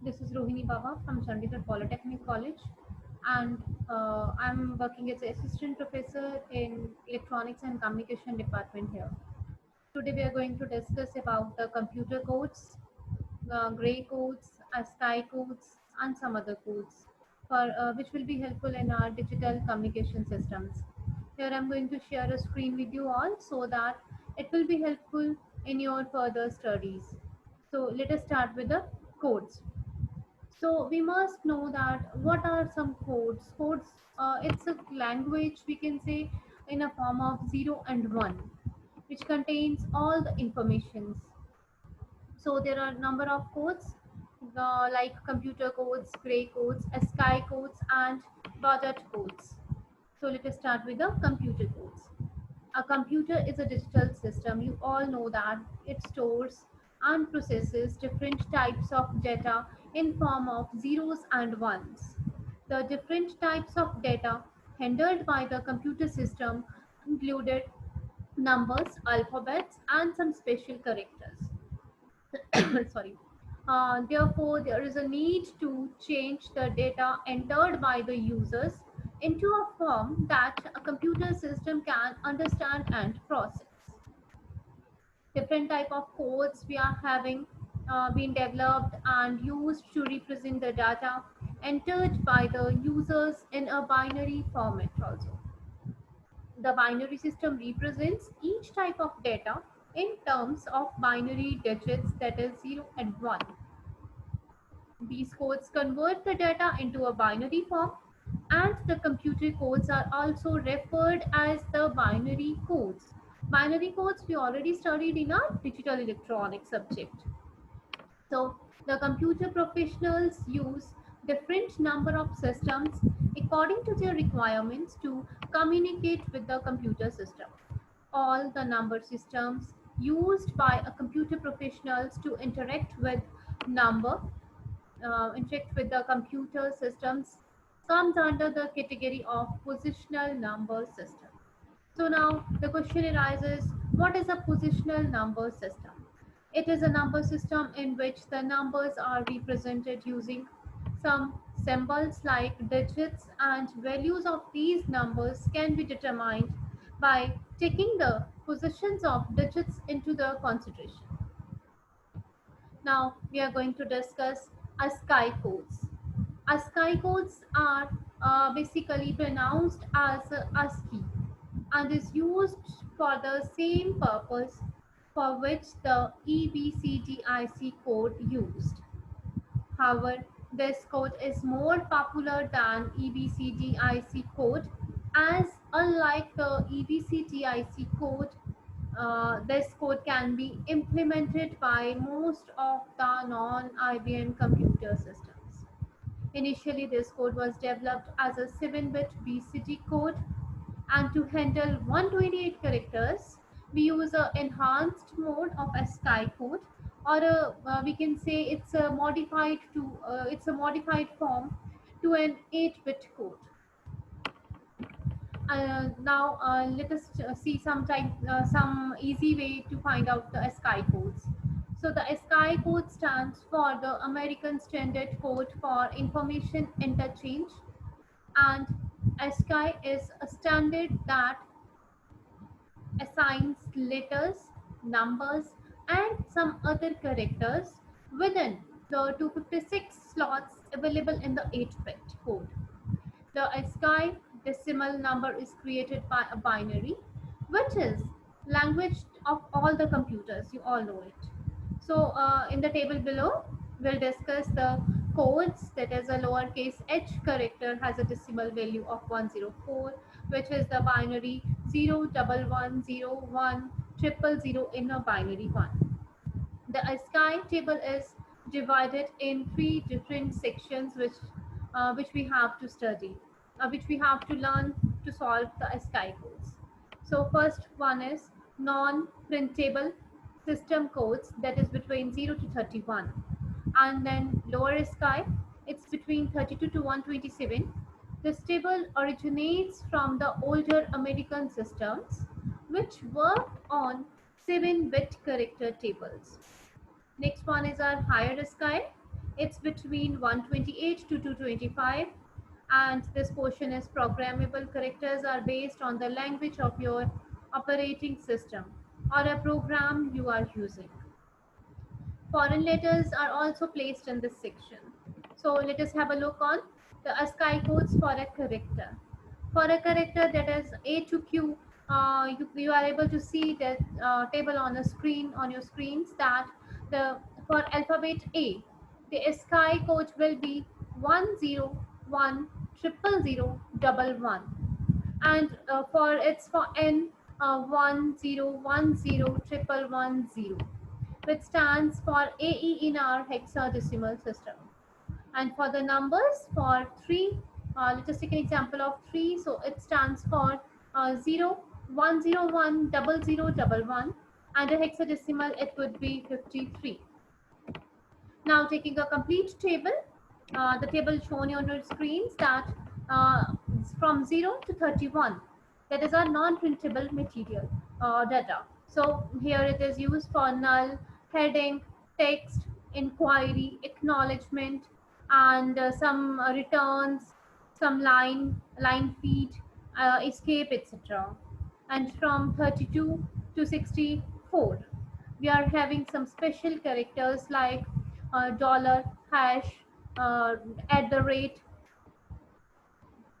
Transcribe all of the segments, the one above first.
This is Rohini Baba from Chandigarh Polytechnic College, and I'm working as an assistant professor in Electronics and Communication department here. Today we are going to discuss about the computer codes, gray codes, ASCII codes, and some other codes, for which will be helpful in our digital communication systems. Here I'm going to share a screen with you all so that it will be helpful in your further studies. So let us start with the codes. So we must know that what are some codes. It's a language, we can say, in a form of 0 and 1, which contains all the informations. So there are number of codes, like computer codes, gray codes, ASCII codes, and Baudot codes. So let us start with the computer codes. A computer is a digital system. You all know that it stores and processes different types of data in form of zeros and ones. The different types of data handled by the computer system included numbers, alphabets, and some special characters. Sorry. Therefore, there is a need to change the data entered by the users into a form that a computer system can understand and process. Different type of codes we are having been developed and used to represent the data entered by the users in a binary format also. The binary system represents each type of data in terms of binary digits, that is 0 and 1. These codes convert the data into a binary form, and the computer codes are also referred as the binary codes. Binary codes we already studied in our digital electronics subject. So the computer professionals use different number of systems according to their requirements to communicate with the computer system. All the number systems used by a computer professionals to number interact with the computer systems comes under the category of positional number system. So now the question arises, what is a positional number system? It is a number system in which the numbers are represented using some symbols like digits, and values of these numbers can be determined by taking the positions of digits into the consideration. Now we are going to discuss ASCII codes. ASCII codes are basically pronounced as ASCII and is used for the same purpose for which the EBCDIC code used. However, this code is more popular than EBCDIC code, as unlike the EBCDIC code, this code can be implemented by most of the non-IBM computer systems. Initially, this code was developed as a 7-bit BCD code, and to handle 128 characters, we use an enhanced mode of ASCII code, or we can say it's a modified form to an 8-bit code. Now let us see some easy way to find out the ASCII codes. So the ASCII code stands for the American Standard Code for Information Interchange, and ASCII is a standard that assigns letters, numbers, and some other characters within the 256 slots available in the 8-bit code. The ASCII decimal number is created by a binary, which is language of all the computers. You all know it. So in the table below, we'll discuss the codes. That is, a lowercase h character has a decimal value of 104, which is the binary 0110100 in a binary one. The ASCII table is divided in 3 different sections, which we have to study, which we have to learn to solve the ASCII codes. So first one is non-printable system codes, that is between 0 to 31, and then lower ASCII, it's between 32 to 127. This table originates from the older American systems, which worked on 7-bit character tables. Next one is our higher ASCII. It's between 128 to 225, and this portion is programmable. Characters are based on the language of your operating system or a program you are using. Foreign letters are also placed in this section. So let us have a look on the ASCII codes for a character. For a character that is A to Q, you are able to see that table on the screen on your screens that the for alphabet A, the ASCII code will be 101 triple zero double one, and for N 1010 triple 10, which stands for AE in our hexadecimal system. And for the numbers for 3, let us take an example of 3. So it stands for 0, 101, 0011, and a hexadecimal it would be 53. Now taking a complete table, the table shown on your screens that uh, from 0 to 31, that is our non-printable material data. So here it is used for null, heading, text, inquiry, acknowledgement, and some returns, some line feed, escape, etc. And from 32 to 64, we are having some special characters like dollar, hash, uh, at the rate,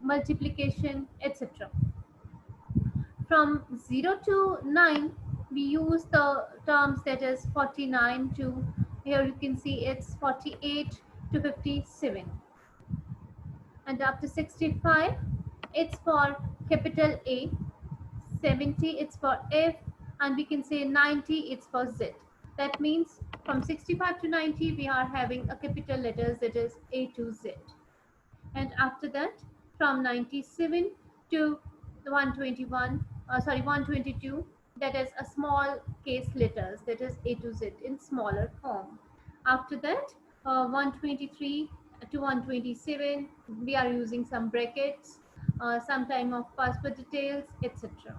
multiplication, etc. From 0 to 9, we use the terms that is 49 to, here you can see it's 48 to 57. And up to 65, it's for capital A, 70 it's for F, and we can say 90 it's for Z. That means from 65 to 90 we are having a capital letters that is A to Z. And after that from 97 to 121, 122, that is a small case letters that is A to Z in smaller form. After that 123 to 127 we are using some brackets, some time of passport details, etc.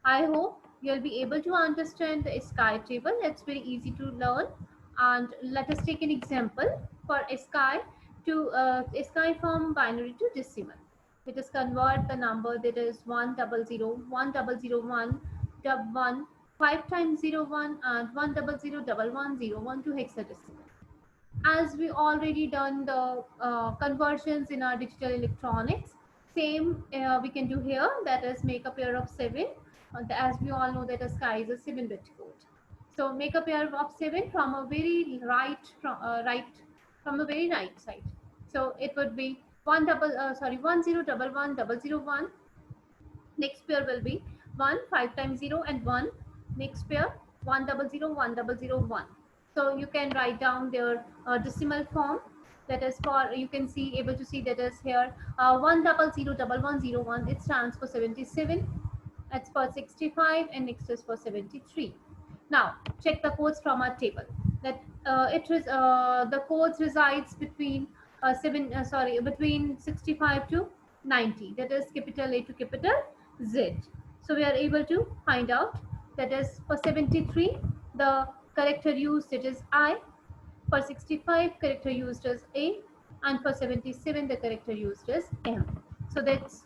I hope you'll be able to understand the sky table. It's very easy to learn. And let us take an example for sky to sky from binary to decimal. Let us convert the number that is 1001001 1 5 times 01 and 1001101 to hexadecimal. As we already done the conversions in our digital electronics, same we can do here, that is make a pair of 7. As we all know that a sky is a 7-bit code. So make a pair of 7 from a very from the very right side. So it would be 1011101. Next pair will be 1 5 times 0 and 1. Next pair 1001001. So you can write down their decimal form. That is for, you can see able to see that is here 1001101. It stands for 77. It's for 65 and next is for 73. Now check the codes from our table. That it is the codes resides between between 65 to 90. That is capital A to capital Z. So we are able to find out that is for 73 the character used it is I, for 65 character used as A, and for 77 the character used as M. So that's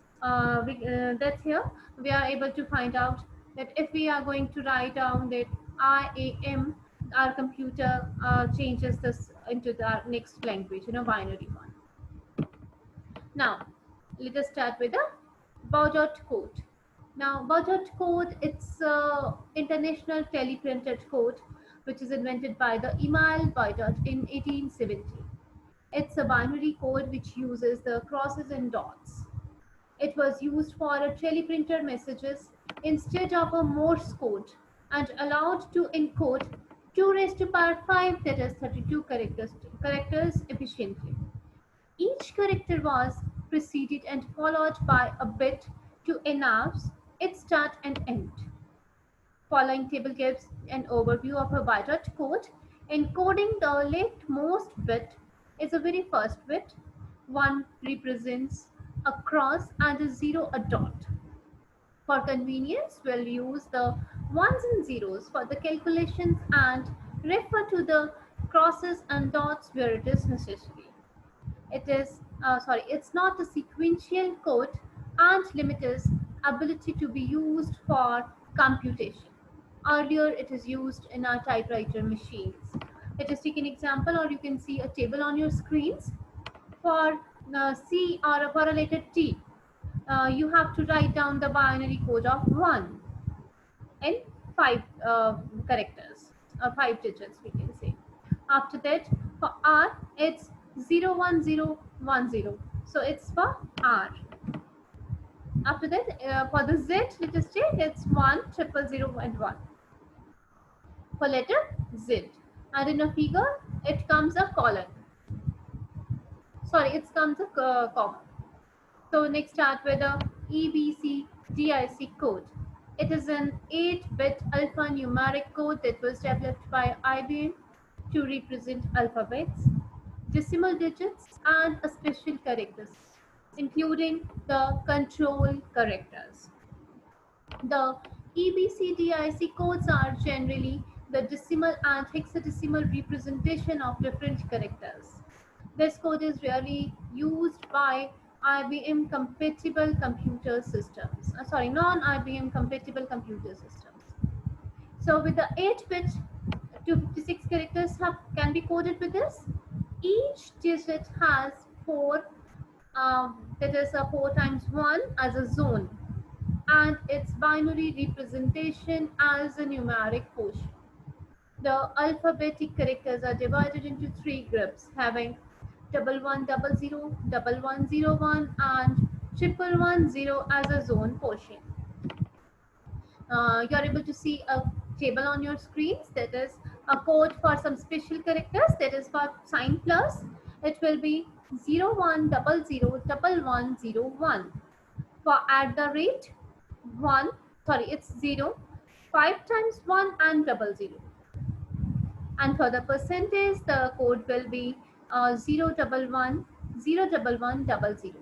here we are able to find out that if we are going to write down that IAM, our computer changes this into the next language, binary one. Now, let us start with the Baudot code. Now, Baudot code, it's international teleprinted code, which is invented by the Emile Baudot in 1870. It's a binary code which uses the crosses and dots. It was used for a teleprinter messages instead of a Morse code and allowed to encode 2 raised to power 5, that is 32 characters efficiently. Each character was preceded and followed by a bit to announce its start and end. Following table gives an overview of a Baudot code. Encoding the leftmost bit is the very first bit. 1 represents a cross and a 0 a dot. For convenience, we'll use the ones and zeros for the calculations and refer to the crosses and dots where it is necessary. It's not a sequential code and limit its ability to be used for computation. Earlier, it is used in our typewriter machines. Let us take an example, or you can see a table on your screens. For C or for a letter T, you have to write down the binary code of 1 in 5 characters, or 5 digits, we can say. After that, for R, it's 01010. So it's for R. After that, for the Z, let us say it's 10000 and 1 for letter Z. And in a figure, it comes a colon. Sorry, it comes a comma. So next start with the EBCDIC code. It is an 8-bit alphanumeric code that was developed by IBM to represent alphabets, decimal digits, and special characters, including the control characters. The EBCDIC codes are generally the decimal and hexadecimal representation of different characters. This code is rarely used by IBM compatible computer systems. Non-IBM compatible computer systems. So with the 8-bit 256 characters can be coded with this. Each digit has 4, that is a 4 times 1 as a zone, and its binary representation as a numeric portion. The alphabetic characters are divided into 3 groups, having 1100, 1101, and 1110 as a zone portion. You're able to see a table on your screens, that is a code for some special characters, that is for sign plus. It will be 01001101. For at the rate 1, it's 0, 5 times 1 and 00. And for the percentage, the code will be 011 01100.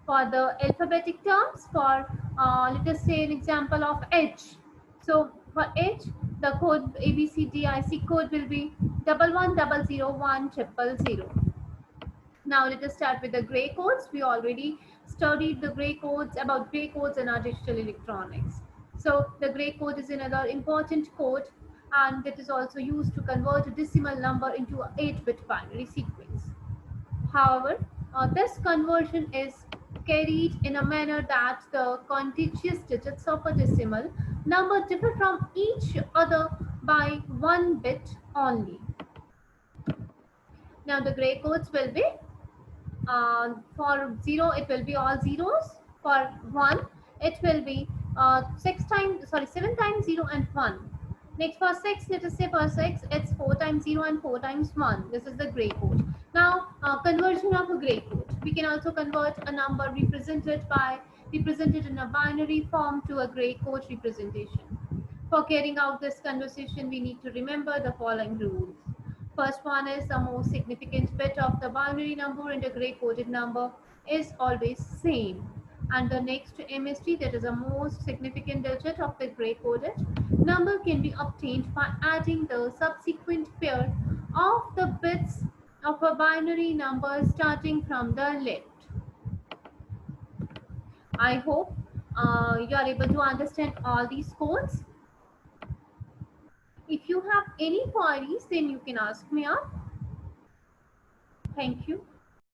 For the alphabetic terms, for let us say an example of H. So for H, the code ABCDIC code will be 11000100. Now let us start with the gray codes. We already studied the gray codes, about gray codes in our digital electronics. So the gray code is another important code, and it is also used to convert a decimal number into an 8-bit binary sequence. However, this conversion is carried in a manner that the contiguous digits of a decimal number differ from each other by 1 bit only. Now the gray codes will be for 0, it will be all zeros. For 1, it will be 7 times 0 and 1. Next for 6, let us say for 6, it's 4 times 0 and 4 times 1. This is the gray code. Now, conversion of a gray code. We can also convert a number represented in a binary form to a gray code representation. For carrying out this conversation, we need to remember the following rules. First one is the most significant bit of the binary number in the gray coded number is always same. And the next MST, that is the most significant digit of the gray coded number, can be obtained by adding the subsequent pair of the bits of a binary number starting from the left. I hope you are able to understand all these codes. If you have any queries, then you can ask me up. Thank you.